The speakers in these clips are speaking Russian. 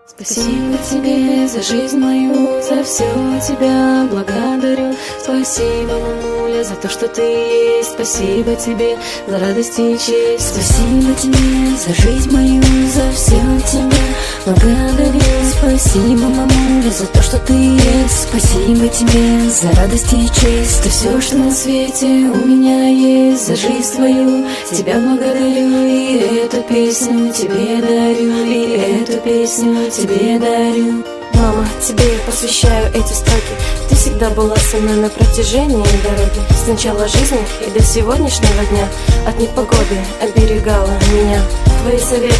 Спасибо тебе за жизнь мою, за все тебя благодарю. Спасибо, мамуля, за то, что ты есть. Спасибо тебе за радость и честь. Спасибо тебе за жизнь мою, за все тебя благодарю. Спасибо, мамуля, за то, что ты есть. Спасибо тебе за радость и честь. За все, что на свете у меня есть. За жизнь твою тебя благодарю. И эту песню тебе дарю. И эту песню тебе дарю. Мама, тебе я посвящаю эти строки. Ты всегда была со мной на протяжении дороги. С начала жизни и до сегодняшнего дня. От непогоды оберегала меня. Твои советы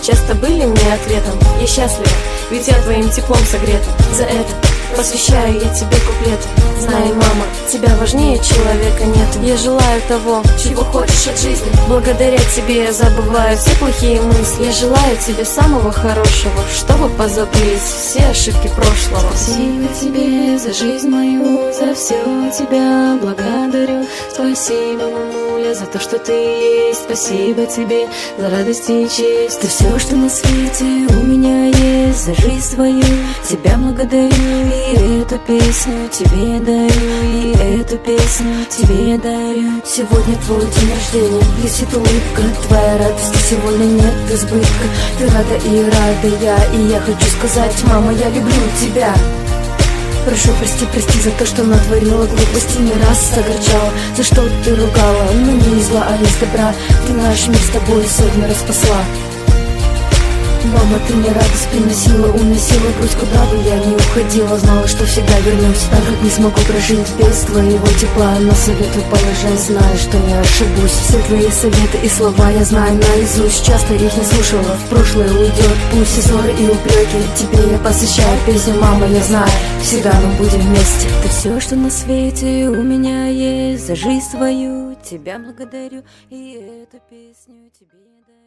часто были мне ответом. Я счастлива, ведь я твоим теплом согрета. За это посвящаю я тебе куплеты. Знай, мама, тебя важнее человека нет. Я желаю того, чего хочешь от жизни. Благодаря тебе я забываю все плохие мысли. Я желаю тебе самого хорошего, чтобы позабылись все ошибки прошлого. Спасибо тебе за жизнь мою, за все тебя благодарю. Спасибо, мамуля, за то, что ты есть. Спасибо тебе за радость и честь. За все, что на свете у меня есть. За жизнь свою тебя благодарю. И эту песню тебе дарю. И эту песню тебе дарю. Сегодня твой день рождения, блестит улыбка. Твоя радость, сегодня нет избытка. Ты рада и рада я. И я хочу сказать, мама, я люблю тебя. Прошу, прости за то, что натворила глупости, не раз огорчала. За что ты ругала, но не из зла, а из добра. Ты наш мир с тобой сотни раз спасла. Мама, ты мне радость приносила, уносила грудь, куда бы я ни уходила. Знала, что всегда вернусь, так как не смогу прожить без твоего тепла. Но советую положить, знаю, что не ошибусь. Все твои советы и слова я знаю наизусть. Часто их не слушала, в прошлое уйдет пусть и ссоры и упреки. Тебе я посвящаю песню, мама, я знаю, всегда мы будем вместе. Ты все, что на свете у меня есть. За жизнь свою тебя благодарю. И эту песню тебе дарю.